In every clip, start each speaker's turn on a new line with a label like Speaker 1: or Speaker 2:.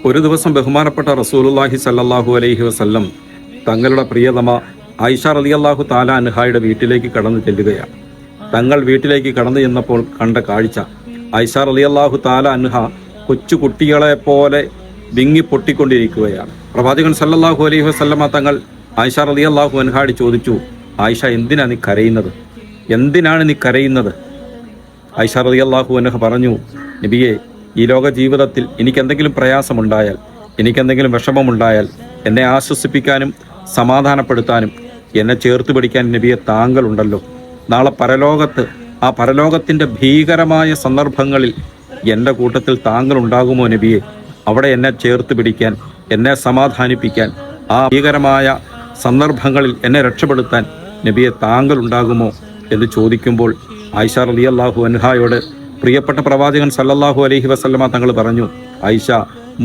Speaker 1: ഒരു ദിവസം ബഹുമാനപ്പെട്ട റസൂലുള്ളാഹി സല്ലല്ലാഹു അലൈഹി വസല്ലം തങ്ങളുടെ പ്രിയതമ ആയിഷ റളിയല്ലാഹു തആല അൻഹായുടെ വീട്ടിലേക്ക് കടന്നു ചെല്ലുകയാണ്. തങ്ങൾ വീട്ടിലേക്ക് കടന്നു ചെന്നപ്പോൾ കണ്ട കാഴ്ച, ആയിഷ റളിയല്ലാഹു തആല അൻഹ കൊച്ചു കുട്ടികളെ പോലെ വിങ്ങി പൊട്ടിക്കൊണ്ടിരിക്കുകയാണ്. പ്രവാചകൻ സല്ലല്ലാഹു അലൈഹി വസല്ലമ തങ്ങൾ ആയിഷ റളിയല്ലാഹു അൻഹയോട് ചോദിച്ചു, ആയിഷ എന്തിനാണ് നീ കരയുന്നത്? എന്തിനാണ് നീ കരയുന്നത്? ആയിഷ റളിയല്ലാഹു അൻഹ പറഞ്ഞു, നബിയെ, ഈ ലോക ജീവിതത്തിൽ എനിക്കെന്തെങ്കിലും പ്രയാസമുണ്ടായാൽ, എനിക്കെന്തെങ്കിലും വിഷമമുണ്ടായാൽ എന്നെ ആശ്വസിപ്പിക്കാനും സമാധാനപ്പെടുത്താനും എന്നെ ചേർത്ത് പിടിക്കാൻ നബിയെ താങ്കളുണ്ടല്ലോ. നാളെ പരലോകത്ത്, ആ പരലോകത്തിൻ്റെ ഭീകരമായ സന്ദർഭങ്ങളിൽ എൻ്റെ കൂട്ടത്തിൽ താങ്കൾ ഉണ്ടാകുമോ നബിയെ? അവിടെ എന്നെ ചേർത്ത് പിടിക്കാൻ, എന്നെ സമാധാനിപ്പിക്കാൻ, ആ ഭീകരമായ സന്ദർഭങ്ങളിൽ എന്നെ രക്ഷപ്പെടുത്താൻ നബിയെ താങ്കൾ ഉണ്ടാകുമോ എന്ന് ചോദിക്കുമ്പോൾ ആയിഷ റളിയല്ലാഹു അൻഹയോട് പ്രിയപ്പെട്ട പ്രവാചകൻ സല്ലല്ലാഹു അലൈഹി വസല്ലമ തങ്ങൾ പറഞ്ഞു, ആയിഷ,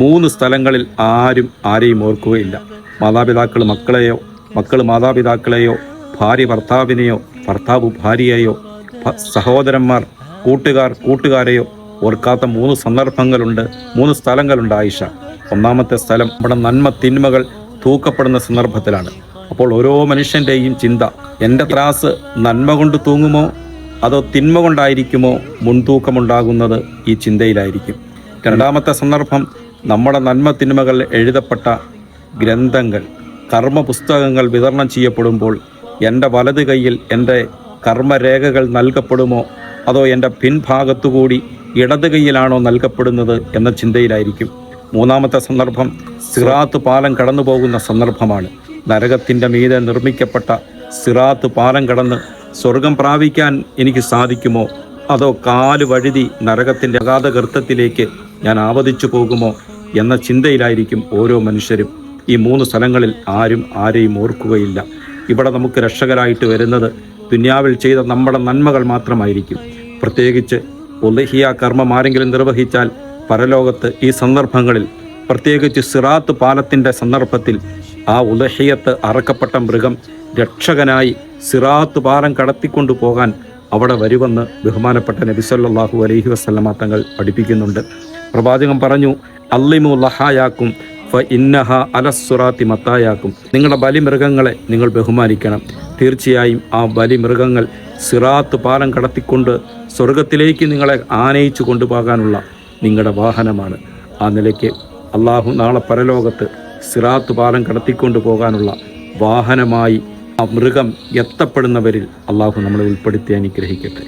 Speaker 1: 3 സ്ഥലങ്ങളിൽ ആരും ആരെയും ഓർക്കുകയില്ല. മാതാപിതാക്കൾ മക്കളെയോ, മക്കൾ മാതാപിതാക്കളെയോ, ഭാര്യ ഭർത്താവിനെയോ, ഭർത്താവ് ഭാര്യയെയോ, സഹോദരന്മാർ കൂട്ടുകാർ കൂട്ടുകാരെയോ ഓർക്കാത്ത 3 സന്ദർഭങ്ങളുണ്ട്, 3 സ്ഥലങ്ങളുണ്ട് ആയിഷ. ഒന്നാമത്തെ സ്ഥലം നമ്മുടെ നന്മ തിന്മകൾ തൂക്കപ്പെടുന്ന സന്ദർഭത്തിലാണ്. അപ്പോൾ ഓരോ മനുഷ്യൻ്റെയും ചിന്ത, എൻ്റെ ത്രാസ് നന്മ കൊണ്ട് തൂങ്ങുമോ അതോ തിന്മ കൊണ്ടായിരിക്കുമോ മുൻതൂക്കമുണ്ടാകുന്നത്? ഈ ചിന്തയിലായിരിക്കും. രണ്ടാമത്തെ സന്ദർഭം, നമ്മുടെ നന്മ തിന്മകൾ എഴുതപ്പെട്ട ഗ്രന്ഥങ്ങൾ, കർമ്മ പുസ്തകങ്ങൾ വിതരണം ചെയ്യപ്പെടുമ്പോൾ എൻ്റെ വലത് കൈയിൽ എൻ്റെ കർമ്മരേഖകൾ നൽകപ്പെടുമോ അതോ എൻ്റെ പിൻഭാഗത്തുകൂടി ഇടത് കൈയിലാണോ നൽകപ്പെടുന്നത് എന്ന ചിന്തയിലായിരിക്കും. മൂന്നാമത്തെ സന്ദർഭം, സിറാത്ത് പാലം കടന്നു പോകുന്ന സന്ദർഭമാണ്. നരകത്തിൻ്റെ മീതെ നിർമ്മിക്കപ്പെട്ട സിറാത്ത് പാലം കടന്ന് സ്വർഗം പ്രാപിക്കാൻ എനിക്ക് സാധിക്കുമോ അതോ കാല് വഴുതി നരകത്തിൻ്റെ അഗാധ ഗർത്തത്തിലേക്ക് ഞാൻ ആവതിച്ചു പോകുമോ എന്ന ചിന്തയിലായിരിക്കും ഓരോ മനുഷ്യരും. ഈ 3 സ്ഥലങ്ങളിൽ ആരും ആരെയും ഓർക്കുകയില്ല. ഇവിടെ നമുക്ക് രക്ഷകരായിട്ട് വരുന്നത് ദുനിയാവിൽ ചെയ്ത നമ്മുടെ നന്മകൾ മാത്രമായിരിക്കും. പ്രത്യേകിച്ച് ഉളഹിയ കർമ്മം ആരെങ്കിലും നിർവഹിച്ചാൽ പരലോകത്ത് ഈ സന്ദർഭങ്ങളിൽ, പ്രത്യേകിച്ച് സിറാത്ത് പാലത്തിൻ്റെ സന്ദർഭത്തിൽ, ആ ഉളഹിയത്ത് അറക്കപ്പെട്ട മൃഗം രക്ഷകനായി സിറാത്ത് പാലം കടത്തിക്കൊണ്ടു പോകാൻ അവിടെ വരുമെന്ന് ബഹുമാനപ്പെട്ട നബി സല്ലല്ലാഹു അലൈഹി വസല്ലമ തങ്ങൾ പഠിപ്പിക്കുന്നുണ്ട്. പ്രവാചകൻ പറഞ്ഞു, അല്ലിമു ലഹായാക്കും ഫ ഇന്നഹ അലസ്സുറാത്തി മത്തായാക്കും. നിങ്ങളുടെ ബലിമൃഗങ്ങളെ നിങ്ങൾ ബഹുമാനിക്കണം. തീർച്ചയായും ആ ബലിമൃഗങ്ങൾ സിറാത്ത് പാലം കടത്തിക്കൊണ്ട് സ്വർഗത്തിലേക്ക് നിങ്ങളെ ആനയിച്ചു കൊണ്ടുപോകാനുള്ള നിങ്ങളുടെ വാഹനമാണ്. ആ നിലയ്ക്ക് അള്ളാഹു നാളെ പരലോകത്ത് സിറാത്ത് പാലം കടത്തിക്കൊണ്ടു പോകാനുള്ള വാഹനമായി ആ മൃഗം എത്തപ്പെടുന്നവരിൽ അള്ളാഹു നമ്മളെ ഉൾപ്പെടുത്തി അനുഗ്രഹിക്കട്ടെ.